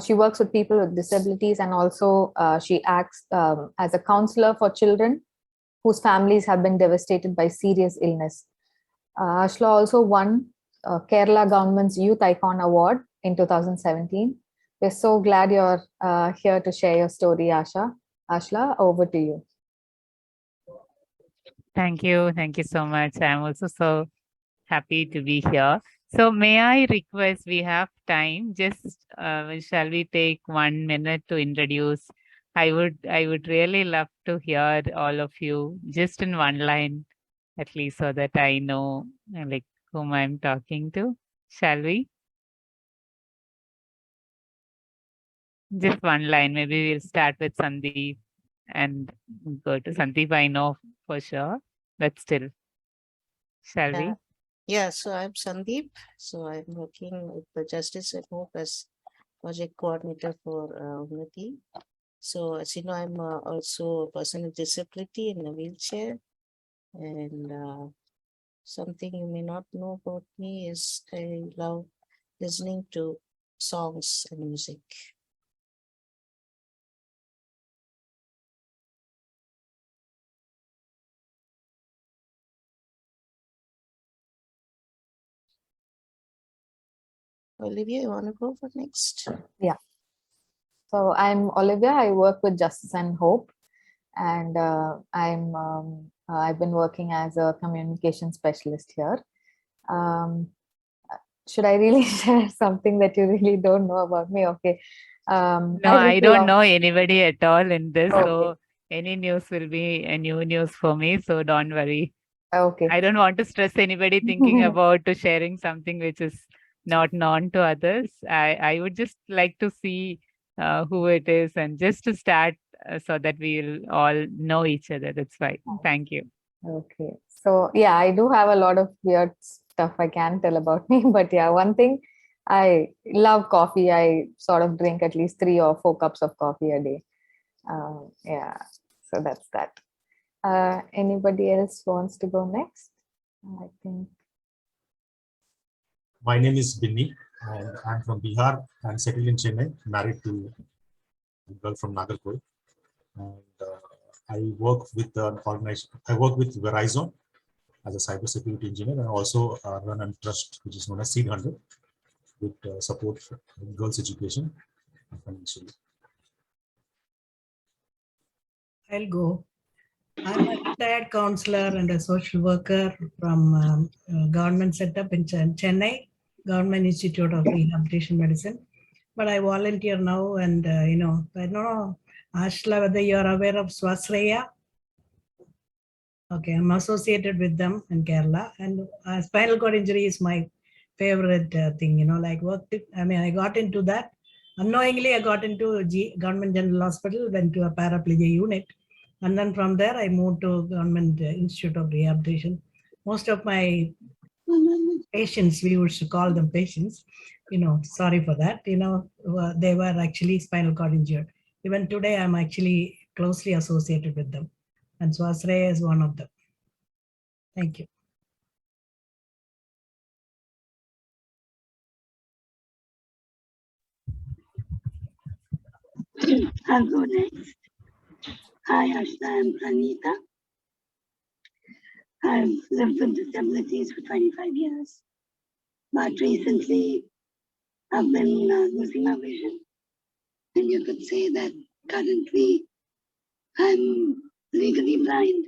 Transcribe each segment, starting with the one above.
she works with people with disabilities, and also she acts as a counselor for children whose families have been devastated by serious illness. Ashla also won Kerala government's Youth Icon Award in 2017. We're so glad you're here to share your story, Asha. Ashla, over to you. Thank you. Thank you so much. I'm also so happy to be here. So may I request, we have time, just shall we take 1 minute to introduce? I would really love to hear all of you just in one line, at least, so that I know like whom I'm talking to. Shall we? Just one line. Maybe we'll start with Sandeep and go to Sandeep. I know for sure, but still, shall we? Yeah, so I'm Sandeep. So I'm working with the Justice and Hope as project coordinator for Unnathi. So as you know, I'm also a person with disability in a wheelchair. And something you may not know about me is I love listening to songs and music. Olivia, you want to go for next? Yeah. So I'm Olivia. I work with Justice and Hope, and I've been working as a communication specialist here. Should I really share something that you really don't know about me? Okay. No, I don't know anybody at all in this, okay. So any news will be a new news for me. So don't worry. Okay. I don't want to stress anybody thinking about sharing something which is not known to others. I would just like to see who it is, and just to start so that we'll all know each other. That's right. Thank you. Okay. So yeah, I do have a lot of weird stuff I can tell about me, but yeah, one thing, I love coffee. I sort of drink at least 3 or 4 cups of coffee a day. Yeah, so that's that. Anybody else wants to go next? I think. My name is Binny, and I'm from Bihar. I'm settled in Chennai, married to a girl from Nagarkoi. And I work with an organization. I work with Verizon as a cybersecurity engineer, and also run a trust which is known as Seed 100, with support for girls' education financially. I'll go. I'm a retired counselor and a social worker from government setup in Chennai, Government Institute of Rehabilitation Medicine. But I volunteer now, and I don't know, Ashla, whether you're aware of Swasraya. Okay, I'm associated with them in Kerala, and spinal cord injury is my favorite thing, like I got into that. Unknowingly, I got into Government General Hospital, went to a paraplegia unit. And then from there, I moved to Government Institute of Rehabilitation. Most of my patients, we used to call them patients, sorry for that, they were actually spinal cord injured. Even today, I'm actually closely associated with them. And Swasraya is one of them. Thank you. I'll go next. Hi, Ashla, I'm Pranita. I've lived with disabilities for 25 years, but recently I've been losing my vision. And you could say that currently I'm legally blind.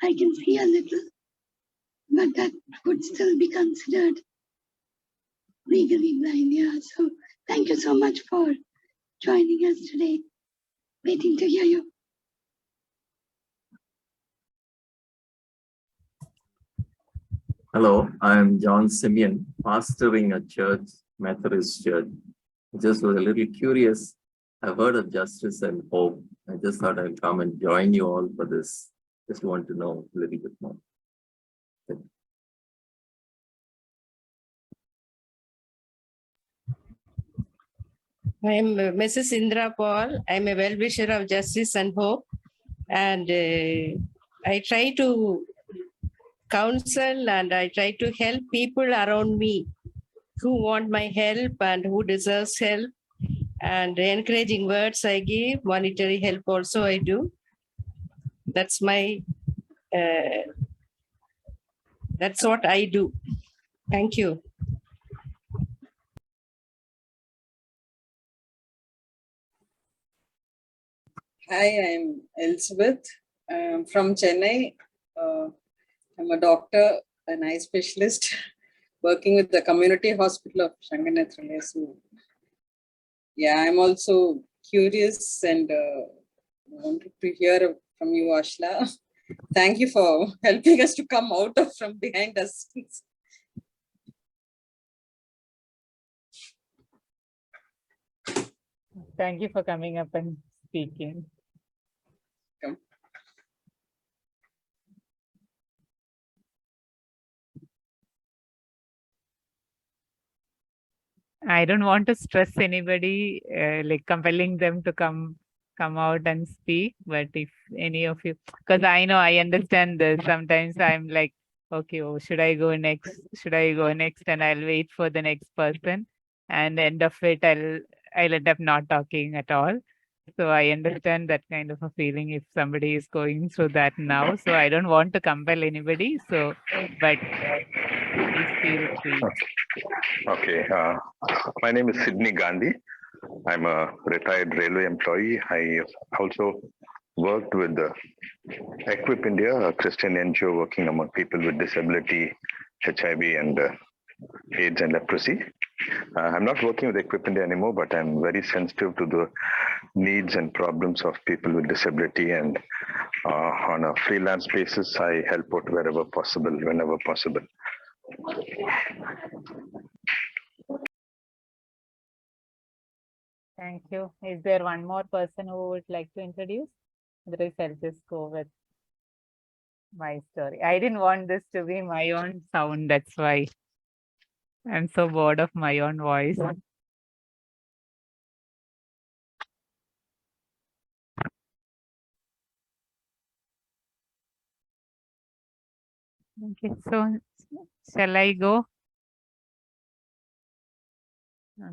I can see a little, but that would still be considered legally blind. Yeah. So thank you so much for joining us today. Waiting to hear you. Hello, I'm John Simeon, pastoring a church, Methodist church. Just was a little curious. I've heard of Justice and Hope. I just thought I'd come and join you all for this. Just want to know a little bit more. I'm Mrs. Indra Paul. I'm a well-wisher of Justice and Hope. And I try to counsel and I try to help people around me who want my help and who deserves help. And encouraging words I give, monetary help also I do. That's my, that's what I do. Thank you. Hi, I'm Elizabeth. I'm from Chennai. I'm a doctor, an eye specialist, working with the community hospital of Shanganathralaya. So, yeah, I'm also curious and wanted to hear from you, Ashla. Thank you for helping us to come out of from behind us. Thank you for coming up and speaking. I don't want to stress anybody, like compelling them to come out and speak. But if any of you, because I know I understand this. Sometimes I'm like, okay, oh, should I go next? Should I go next? And I'll wait for the next person, and end of it, I'll end up not talking at all. So I understand that kind of a feeling if somebody is going through that now. So I don't want to compel anybody. So, but please feel free. Okay. My name is Sydney Gandhi. I'm a retired railway employee. I also worked with the Equip India, a Christian NGO working among people with disability, HIV, and AIDS and leprosy. I'm not working with Equip India anymore, but I'm very sensitive to the needs and problems of people with disability. And on a freelance basis, I help out wherever possible, whenever possible. Thank you. Is there one more person who would like to introduce? Otherwise, I'll just go with my story. I didn't want this to be my own sound. That's why I'm so bored of my own voice. Okay, so shall I go?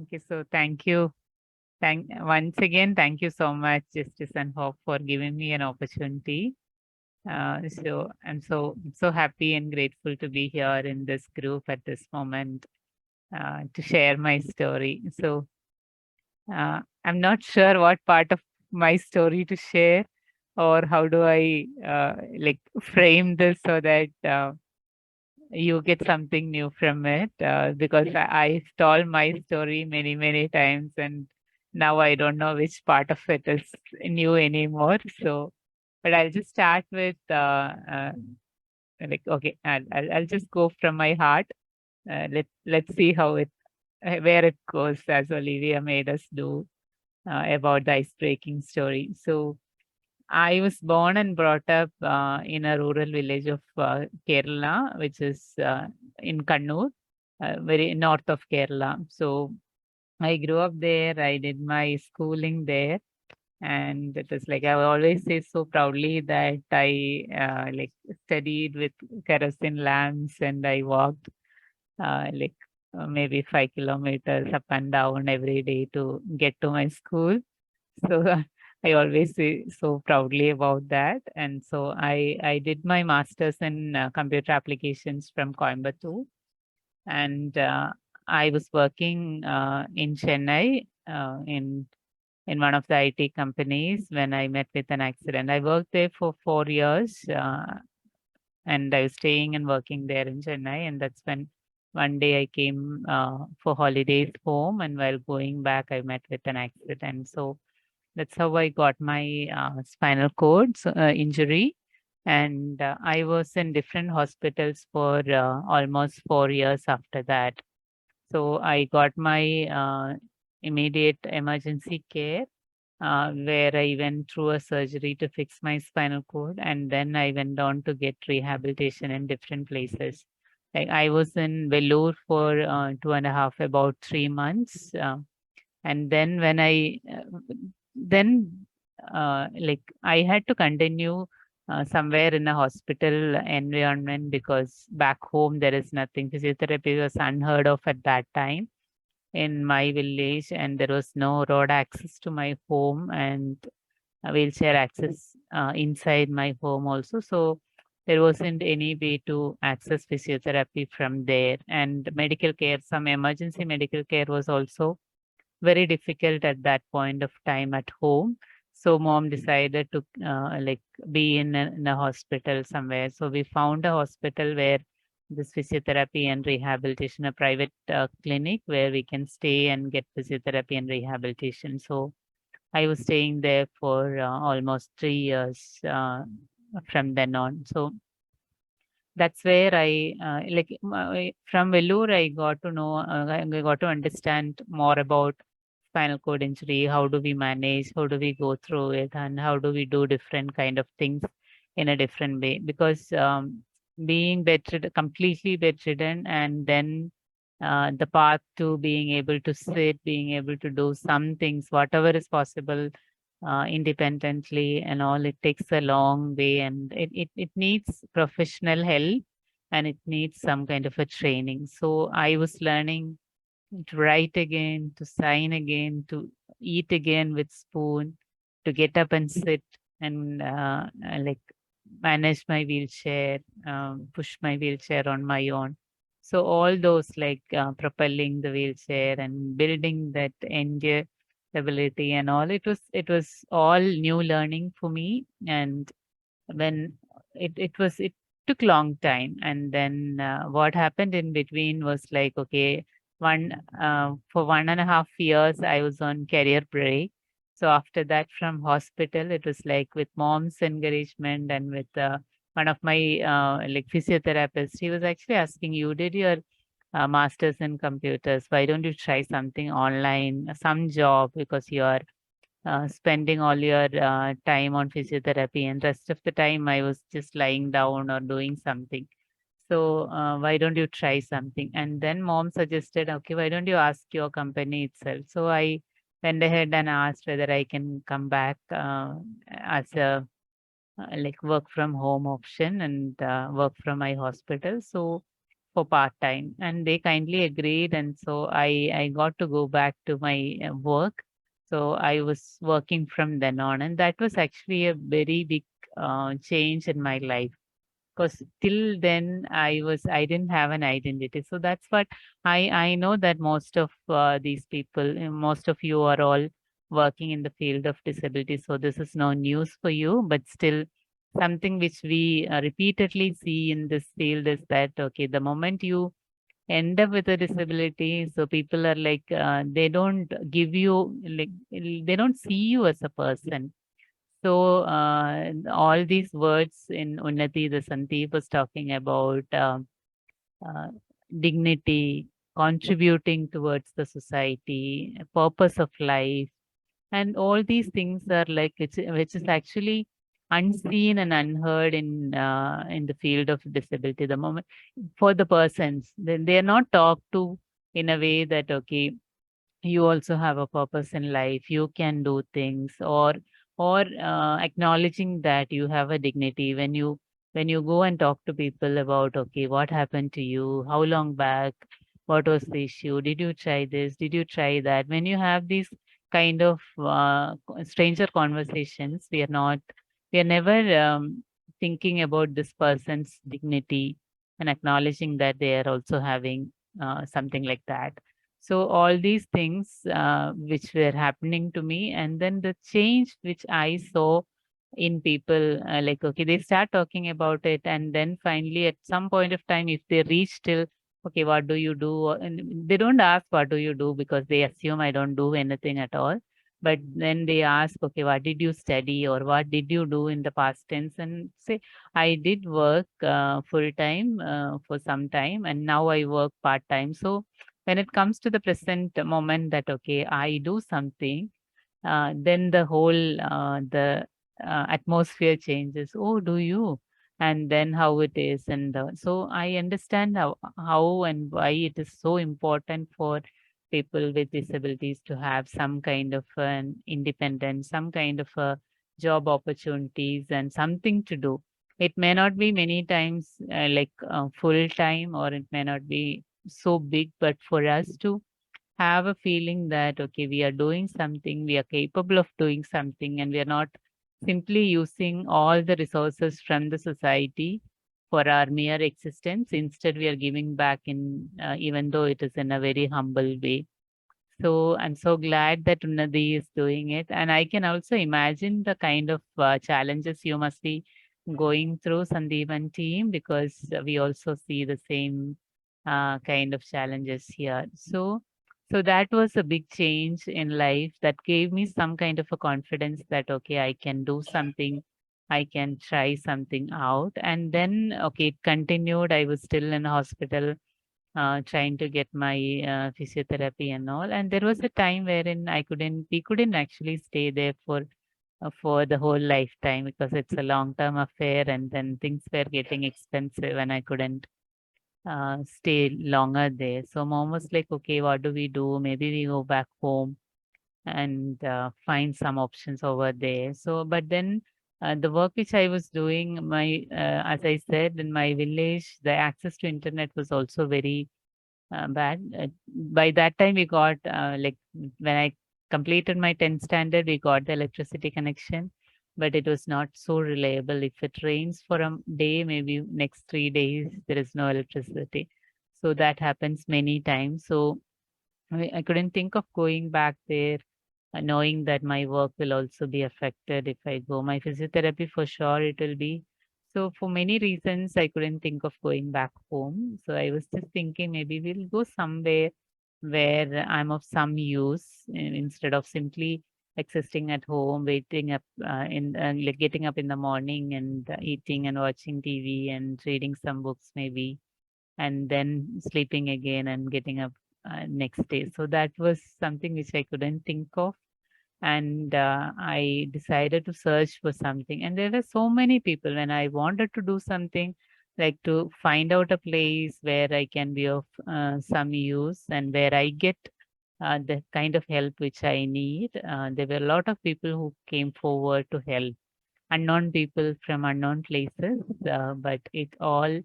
Okay, so thank you. Once again, thank you so much, Justice and Hope, for giving me an opportunity. So I'm so happy and grateful to be here in this group at this moment to share my story. So I'm not sure what part of my story to share or how do I like frame this so that you get something new from it, because I told my story many times and now I don't know which part of it is new anymore. So, but I'll just start with like, okay, I'll just go from my heart. Let's see how it where it goes, as Olivia made us do about the ice-breaking story. So I was born and brought up in a rural village of Kerala, which is in Kannur, very north of Kerala. So I grew up there. I did my schooling there. And it was like, I always say so proudly that I like studied with kerosene lamps and I walked like maybe 5 kilometers up and down every day to get to my school. So I always say so proudly about that. And so I did my master's in computer applications from Coimbatore. And I was working in Chennai in one of the IT companies when I met with an accident. I worked there for 4 years and I was staying and working there in Chennai. And that's when one day I came for holidays home, and while going back, I met with an accident. So that's how I got my spinal cord injury. And I was in different hospitals for almost 4 years after that. So I got my immediate emergency care where I went through a surgery to fix my spinal cord. And then I went on to get rehabilitation in different places. Like I was in Vellore for 2.5, about 3 months. And then when I, like I had to continue somewhere in a hospital environment, because back home there is nothing. Physiotherapy was unheard of at that time in my village, and there was no road access to my home and a wheelchair access inside my home also. So there wasn't any way to access physiotherapy from there. And medical care, some emergency medical care was also very difficult at that point of time at home. So mom decided to like be in a hospital somewhere. So we found a hospital where this physiotherapy and rehabilitation, a private clinic where we can stay and get physiotherapy and rehabilitation. So I was staying there for almost 3 years from then on. So that's where I from Vellore, I got to know, I got to understand more about spinal cord injury. How do we manage? How do we go through it? And how do we do different kind of things in a different way? Because being bedridden, completely bedridden, and then the path to being able to sit, being able to do some things, whatever is possible independently and all, it takes a long way, and it needs professional help, and it needs some kind of a training. So I was learning to write again, to sign again, to eat again with spoon, to get up and sit and like manage my wheelchair, push my wheelchair on my own. So all those like propelling the wheelchair and building that endurability and all, it was all new learning for me. And when it took long time, and then what happened in between was like, okay, for 1.5 years I was on career break. So after that, from hospital, it was like with mom's encouragement and with one of my like physiotherapists, he was actually asking, you did your master's in computers, why don't you try something online, some job, because you're spending all your time on physiotherapy, and rest of the time I was just lying down or doing something. So why don't you try something? And then mom suggested, okay, why don't you ask your company itself? So I went ahead and asked whether I can come back as a like work from home option and work from my hospital. So for part time, and they kindly agreed, and so I got to go back to my work. So I was working from then on, and that was actually a very big change in my life, because till then I didn't have an identity. So that's what I know, that most of these people, most of you are all working in the field of disability. So this is no news for you, but still something which we repeatedly see in this field is that, okay, the moment you end up with a disability, so people are like, they don't give you, like, they don't see you as a person. So all these words in Unnati, the Sandeep was talking about uh, dignity, contributing towards the society, purpose of life, and all these things are like, which is actually unseen and unheard in the field of disability. The moment for the persons, they are not talked to in a way that, okay, you also have a purpose in life, you can do things, or acknowledging that you have a dignity. When you go and talk to people about, okay, what happened to you, how long back, what was the issue, did you try this, did you try that, when you have these kind of stranger conversations, we are never thinking about this person's dignity and acknowledging that they are also having something like that. So all these things which were happening to me, and then the change which I saw in people, like, okay, they start talking about it, and then finally at some point of time, if they reach till, okay, what do you do? And they don't ask what do you do, because they assume I don't do anything at all. But then they ask, okay, what did you study, or what did you do in the past tense? And say, I did work full time for some time, and now I work part time. So when it comes to the present moment, that, okay, I do something, then the whole the atmosphere changes. Oh, do you? And then how it is, and so I understand how and why it is so important for people with disabilities to have some kind of an independence, some kind of a job opportunities and something to do. It may not be many times like full time, or it may not be so big, but for us to have a feeling that, okay, we are doing something, we are capable of doing something, and we are not simply using all the resources from the society for our mere existence. Instead, we are giving back in, even though it is in a very humble way. So I'm so glad that Unnathi is doing it. And I can also imagine the kind of challenges you must be going through, Sandeep and team, because we also see the same kind of challenges here. So that was a big change in life that gave me some kind of a confidence that, okay, I can do something, I can try something out. And then, okay, it continued. I was still in hospital trying to get my physiotherapy and all. And there was a time wherein we couldn't actually stay there for the whole lifetime, because it's a long-term affair, and then things were getting expensive, and I couldn't stay longer there. So mom was like, okay, what do we do? Maybe we go back home and find some options over there. So, but then the work which I was doing, as I said, in my village, the access to internet was also very bad. By that time, we got like when I completed my 10th standard, we got the electricity connection, but it was not so reliable. If it rains for a day, maybe next 3 days, there is no electricity. So that happens many times. So I couldn't think of going back there, knowing that my work will also be affected if I go. My physiotherapy, for sure, it will be. So for many reasons, I couldn't think of going back home. So I was just thinking maybe we'll go somewhere where I'm of some use, instead of simply existing at home, waiting up like getting up in the morning and eating and watching TV and reading some books maybe, and then sleeping again and getting up next day. So that was something which I couldn't think of. And I decided to search for something. And there were so many people when I wanted to do something, like to find out a place where I can be of some use and where I get the kind of help which I need. There were a lot of people who came forward to help, unknown people from unknown places, but it all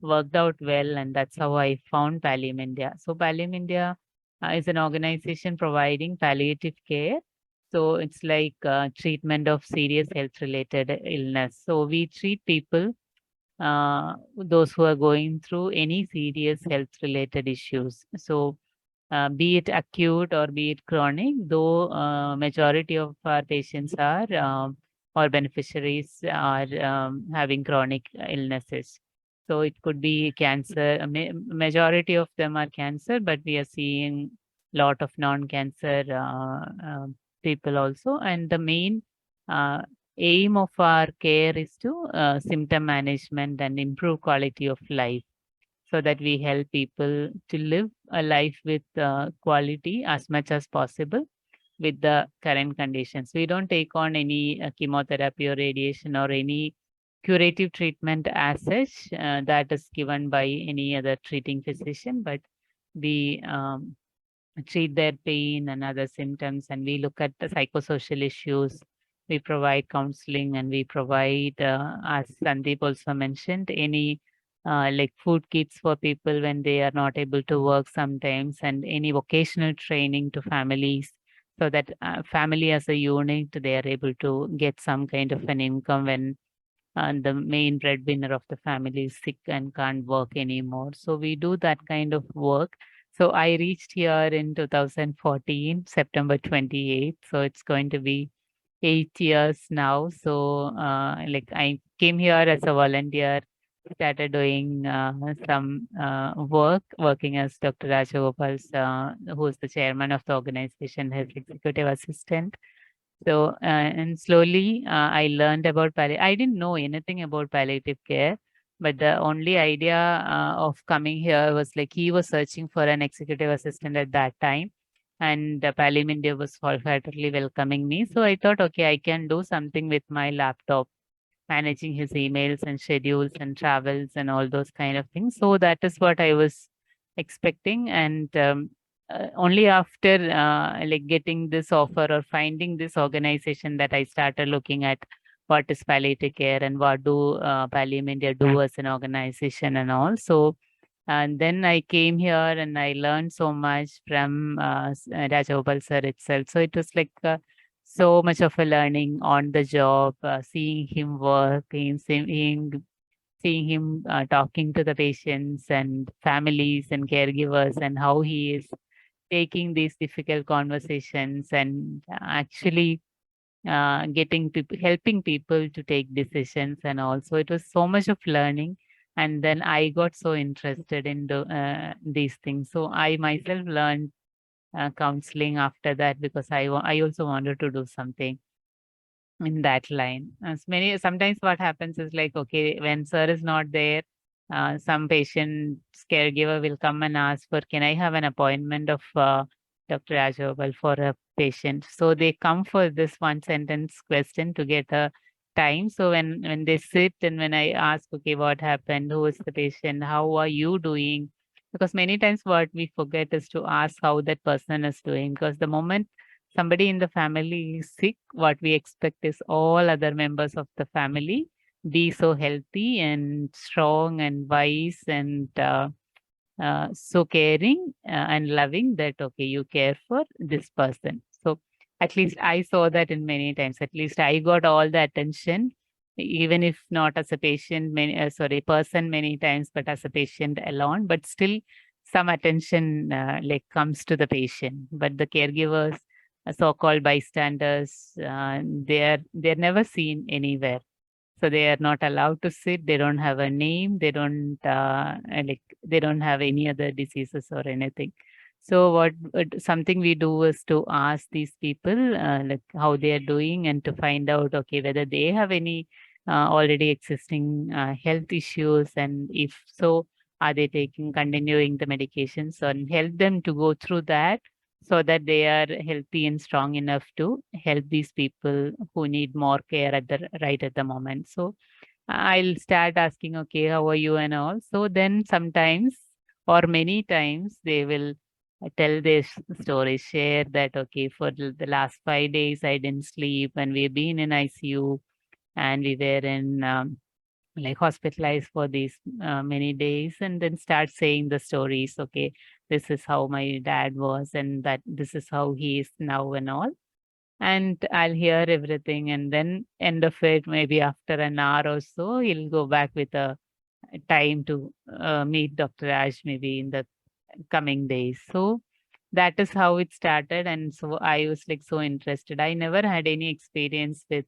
worked out well, and that's how I found Pallium India. So Pallium India is an organization providing palliative care. So it's like treatment of serious health-related illness. So we treat people, those who are going through any serious health-related issues. So be it acute or be it chronic, though majority of our patients are or beneficiaries are having chronic illnesses. So it could be cancer. Majority of them are cancer, but we are seeing lot of non-cancer people also. And the main aim of our care is to symptom management and improve quality of life, so that we help people to live a life with quality as much as possible with the current conditions. We don't take on any chemotherapy or radiation or any curative treatment as such that is given by any other treating physician, but we treat their pain and other symptoms, and we look at the psychosocial issues. We provide counseling, and we provide, as Sandeep also mentioned, any like food kits for people when they are not able to work sometimes, and any vocational training to families, so that family as a unit, they are able to get some kind of an income when the main breadwinner of the family is sick and can't work anymore. So we do that kind of work. So I reached here in 2014, September 28th. So it's going to be 8 years now. So like I came here as a volunteer, started doing some working as Dr. Rajagopal's, who is the chairman of the organization, his executive assistant. So, and slowly I learned about palliative. I didn't know anything about palliative care, but the only idea of coming here was like he was searching for an executive assistant at that time, and Pallium India was wholeheartedly welcoming me. So I thought, okay, I can do something with my laptop, managing his emails and schedules and travels and all those kind of things. So that is what I was expecting. And only after like getting this offer or finding this organization that I started looking at what is palliative care and what do Pallium India do as an organization and all. So and then I came here and I learned so much from Rajagopal sir itself. So it was like so much of a learning on the job, seeing him work, seeing him talking to the patients and families and caregivers, and how he is taking these difficult conversations and actually getting people, helping people to take decisions. And also it was so much of learning. And then I got so interested in these things. So I myself learned counseling after that, because I also wanted to do something in that line. Sometimes what happens is like, okay, when sir is not there, some patient's caregiver will come and ask for, can I have an appointment of Dr. Rajagopal for a patient? So they come for this one sentence question to get a time. So when they sit and when I ask, okay, what happened? Who is the patient? How are you doing? Because many times what we forget is to ask how that person is doing. Because the moment somebody in the family is sick, what we expect is all other members of the family be so healthy and strong and wise and so caring and loving, that okay, you care for this person. So at least I saw that in many times. At least I got all the attention, even if not as a patient, person many times, but as a patient alone. But still, some attention like comes to the patient. But the caregivers, so-called bystanders, they're never seen anywhere. So they are not allowed to sit. They don't have a name. They don't they don't have any other diseases or anything. So something we do is to ask these people like how they are doing, and to find out, okay, whether they have any already existing health issues, and if so, are they continuing the medications, and help them to go through that, so that they are healthy and strong enough to help these people who need more care at the moment. So I'll start asking, okay, how are you and all. So then sometimes or many times they will tell their story, share that, okay, for the last 5 days I didn't sleep and we've been in ICU and we were in like hospitalized for these many days, and then start saying the stories. Okay, this is how my dad was, and that this is how he is now, and all. And I'll hear everything, and then end of it, maybe after an hour or so, he'll go back with a time to meet Dr. Ash, maybe in the coming days. So that is how it started. And so I was like so interested. I never had any experience with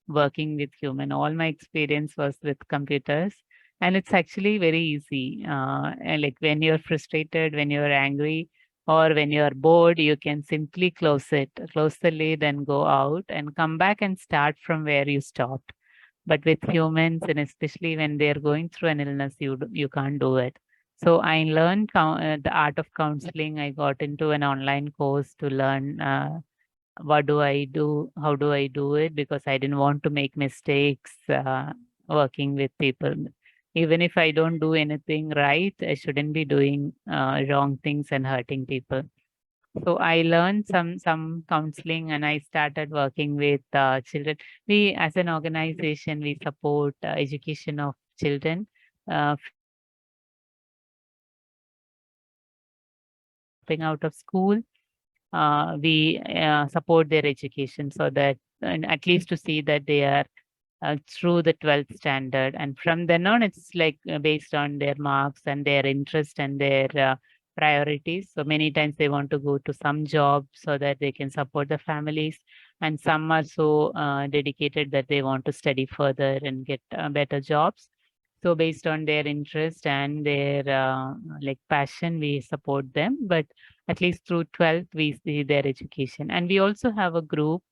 working with human. All my experience was with computers. And it's actually very easy. And like when you're frustrated, when you're angry, or when you're bored, you can simply close the lid and go out and come back and start from where you stopped. But with humans, and especially when they're going through an illness, you can't do it. So I learned the art of counseling. I got into an online course to learn what do I do, how do I do it, because I didn't want to make mistakes working with people. Even if I don't do anything right, I shouldn't be doing wrong things and hurting people. So I learned some counseling, and I started working with children. We, as an organization, we support education of children. Dropping out of school, we support their education, so that, and at least to see that they are through the 12th standard. And from then on, it's like based on their marks and their interest and their priorities. So many times they want to go to some job so that they can support the families. And some are so dedicated that they want to study further and get better jobs. So based on their interest and their like passion, we support them. But at least through 12th, we see their education. And we also have a group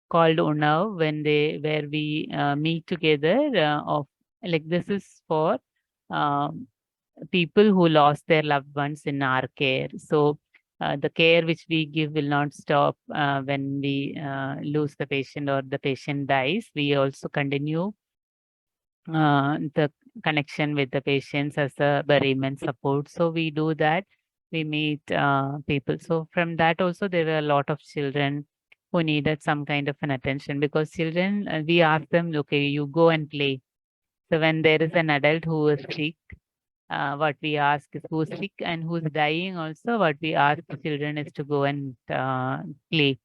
called Unnathi, where we meet together of like, this is for um, people who lost their loved ones in our care. So the care which we give will not stop when we lose the patient or the patient dies. We also continue the connection with the patients as a bereavement support. So we do that. we meet people. So from that also, there were a lot of children who needed some kind of an attention, because children, we ask them, okay, you go and play. So when there is an adult who is sick, what we ask is who's sick and who's dying also, what we ask the children is to go and play.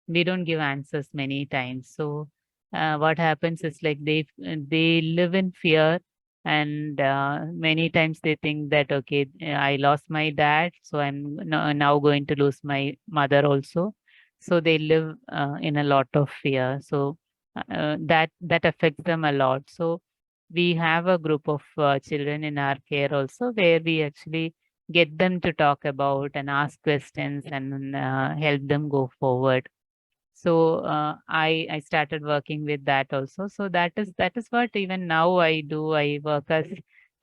We don't give answers many times. So what happens is like they live in fear, and many times they think that, okay, I lost my dad, so I'm now going to lose my mother also. So they live in a lot of fear. So that affects them a lot. So we have a group of children in our care also, where we actually get them to talk about and ask questions and help them go forward. So I started working with that also. So that is what even now I do. I work as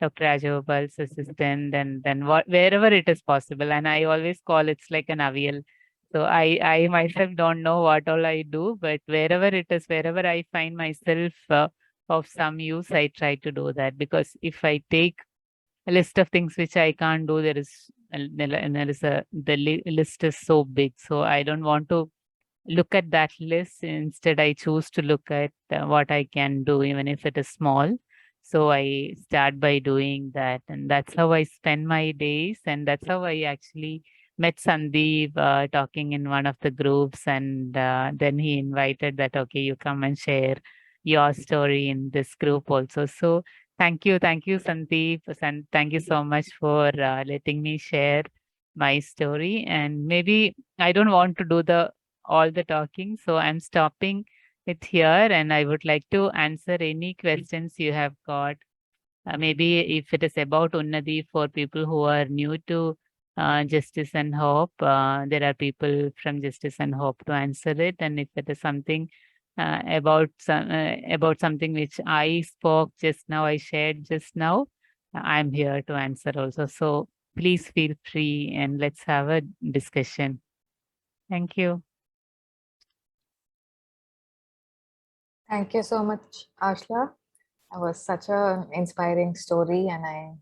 Dr. Rajagopal's assistant, and then wherever it is possible. And I always call it's like an avial. So I myself don't know what all I do, but wherever it is, wherever I find myself of some use, I try to do that. Because if I take a list of things which I can't do, the list is so big. So I don't want to look at that list. Instead, I choose to look at what I can do, even if it is small. So I start by doing that. And that's how I spend my days. And that's how I actually met Sandeep talking in one of the groups. And then he invited that, okay, you come and share your story in this group also. So thank you, Sandeep. And thank you so much for letting me share my story. And maybe I don't want to do all the talking, so I'm stopping it here, and I would like to answer any questions you have got. Maybe if it is about Unnathi, for people who are new to Justice and Hope, there are people from Justice and Hope to answer it. And if it is something about something which I spoke just now, I shared just now, I'm here to answer also. So please feel free and let's have a discussion. Thank you. Thank you so much, Ashla. That was such an inspiring story, and I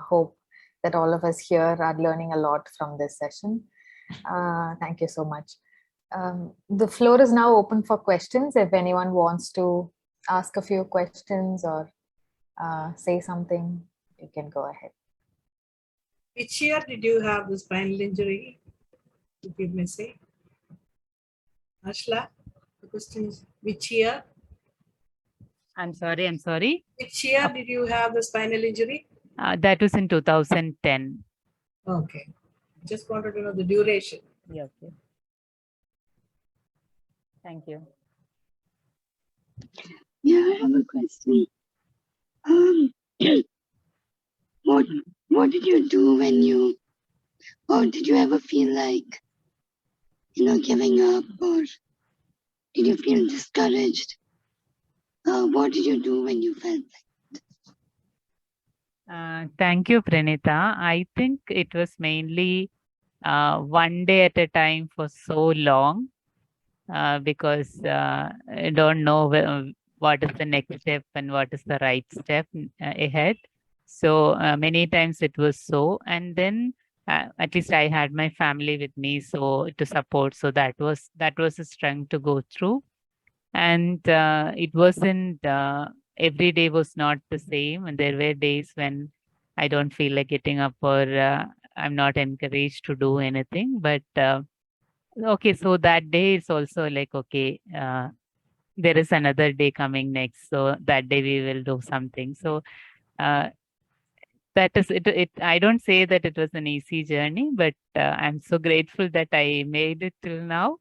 hope that all of us here are learning a lot from this session. Thank you so much. The floor is now open for questions. If anyone wants to ask a few questions or say something, you can go ahead. Which year did you have the spinal injury? If you may say. Ashla, the question is, which year? I'm sorry. Which year did you have the spinal injury? That was in 2010. Okay. Just wanted to know the duration. Yeah, okay. Thank you. Yeah, I have a question. What did you do when you, or did you ever feel like, giving up, or did you feel discouraged? What did you do when you felt like? Thank you, Pranita. I think it was mainly one day at a time for so long, because I don't know what is the next step and what is the right step ahead. So many times it was so, and then at least I had my family with me, so to support. So that was a strength to go through. And it wasn't every day was not the same, and there were days when I don't feel like getting up, or I'm not encouraged to do anything. But okay, so that day is also like, okay, there is another day coming next, so that day we will do something. So that is it. I don't say that it was an easy journey, but I'm so grateful that I made it till now.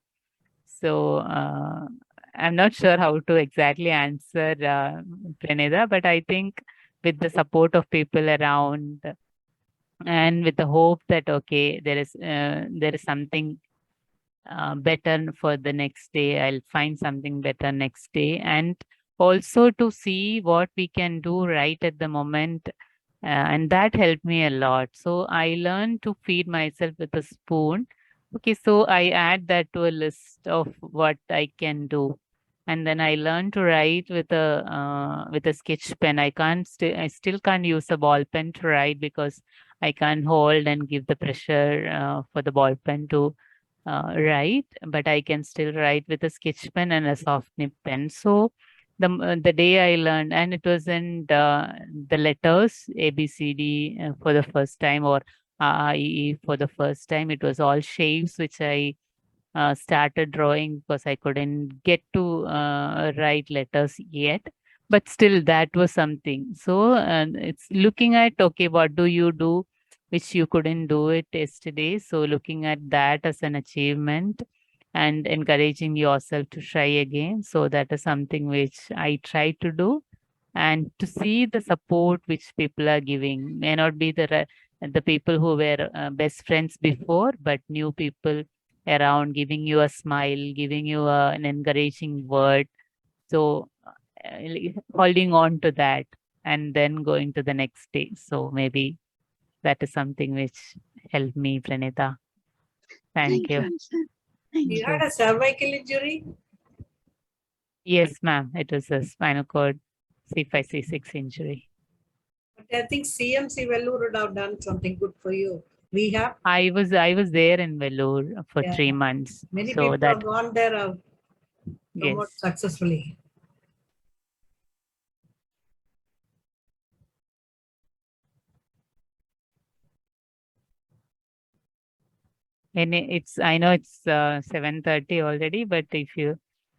So I'm not sure how to exactly answer Pranita, but I think with the support of people around, and with the hope that, okay, there is something better for the next day, I'll find something better next day, and also to see what we can do right at the moment. And that helped me a lot. So I learned to feed myself with a spoon. Okay, so I add that to a list of what I can do. And then I learned to write with a sketch pen. I still can't use a ball pen to write, because I can't hold and give the pressure for the ball pen to write, but I can still write with a sketch pen and a soft nib pen. So the day I learned, and it wasn't the letters A B C D for the first time, or E for the first time. It was all shapes which I started drawing because I couldn't get to write letters yet. But still, that was something. So it's looking at, okay, what do you do which you couldn't do it yesterday? So looking at that as an achievement and encouraging yourself to try again. So that is something which I try to do. And to see the support which people are giving may not be the people who were best friends before, but new people around giving you a smile, giving you an encouraging word. So holding on to that and then going to the next day. So maybe that is something which helped me, Pranita. Thank you. Ashla. Thank You you. had a cervical injury? Yes, ma'am. It was a spinal cord C5, C6 injury. But I think CMC Vellore would have done something good for you. Rehab? I was there in Vellore for Yeah. 3 months. Many So people that, have gone there yes. somewhat successfully. And I know it's 7:30 already, but if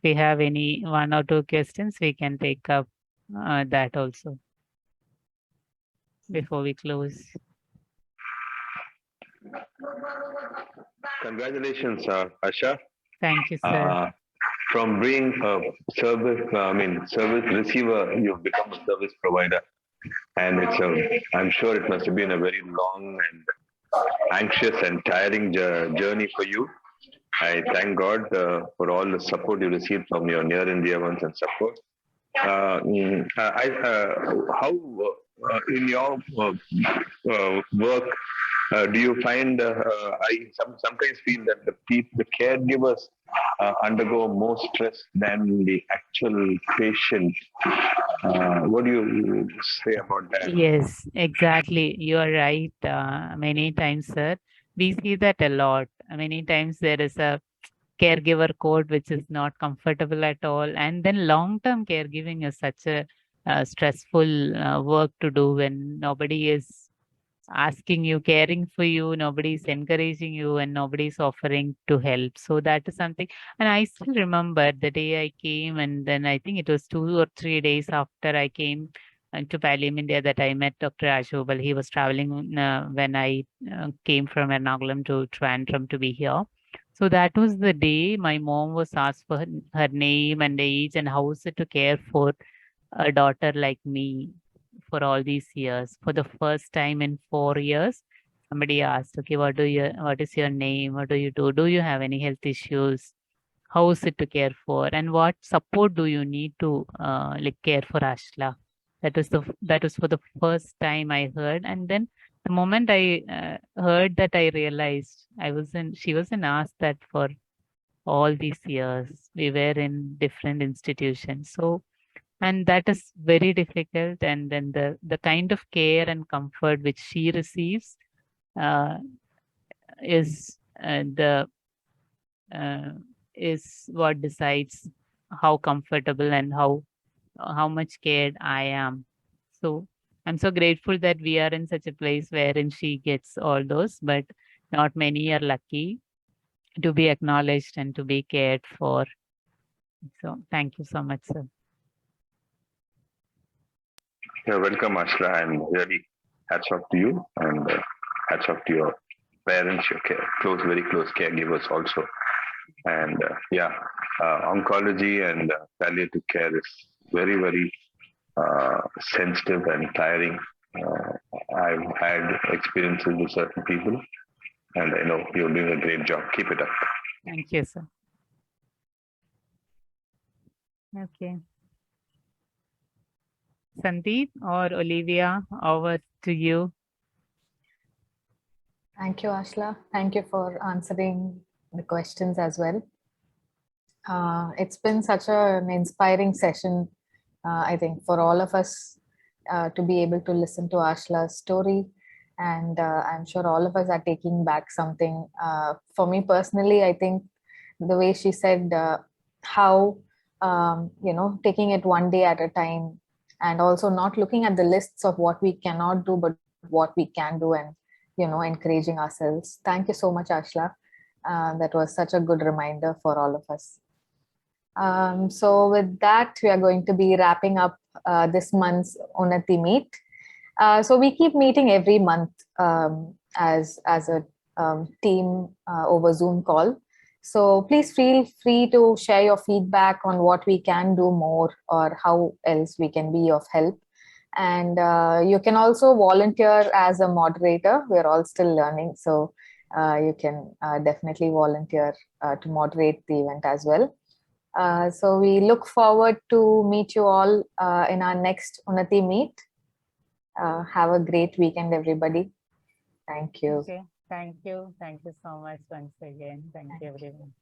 we have any 1 or 2 questions, we can take up that also before we close. Congratulations, Asha. Thank you, sir. From being a service receiver, you've become a service provider. And I'm sure it must have been a very long and anxious and tiring journey for you. I thank God for all the support you received from your near and dear ones and support. How in your work do you find? I sometimes feel that the caregivers undergo more stress than the actual patient. What do you say about that? Yes, exactly. You are right. Many times, sir, we see that a lot. Many times there is a caregiver code which is not comfortable at all, and then long-term caregiving is such a stressful work to do when nobody is asking you, caring for you, nobody's encouraging you, and nobody's offering to help. So that is something. And I still remember the day I came, and then I think it was 2 or 3 days after I came to Pallium India that I met Dr. Ashobal. He was traveling when I came from Ernakulam to Trivandrum to be here. So that was the day my mom was asked for her name and age and how is it to care for a daughter like me for all these years. For the first time in 4 years, somebody asked, okay, what is your name? What do you do? Do you have any health issues? How is it to care for? And what support do you need to care for Ashla? That was for the first time I heard. And then the moment I heard that, I realized she wasn't asked that for all these years. We were in different institutions. So, and that is very difficult. And then the kind of care and comfort which she receives is is what decides how comfortable and how much cared I am. So I'm so grateful that we are in such a place wherein she gets all those, but not many are lucky to be acknowledged and to be cared for. So thank you so much, sir. You're welcome, Ashla, and really hats off to you, and hats off to your parents, your very close caregivers also. And oncology and palliative care is very, very sensitive and tiring. I've had experiences with certain people, and I know you're doing a great job. Keep it up. Thank you, sir. Okay. Sandeep or Olivia, over to you. Thank you, Ashla. Thank you for answering the questions as well. It's been such an inspiring session, I think, for all of us to be able to listen to Ashla's story And I'm sure all of us are taking back something. For me personally, I think the way she said how, taking it one day at a time, and also not looking at the lists of what we cannot do, but what we can do, and, encouraging ourselves. Thank you so much, Ashla. That was such a good reminder for all of us. So with that, we are going to be wrapping up this month's Unnathi Meet. So we keep meeting every month as a team over Zoom call. So please feel free to share your feedback on what we can do more or how else we can be of help. And you can also volunteer as a moderator. We're all still learning. So you can definitely volunteer to moderate the event as well. So we look forward to meet you all in our next Unnathi Meet. Have a great weekend, everybody. Thank you. Okay. Thank you. Thank you so much once again. Thank you, everyone.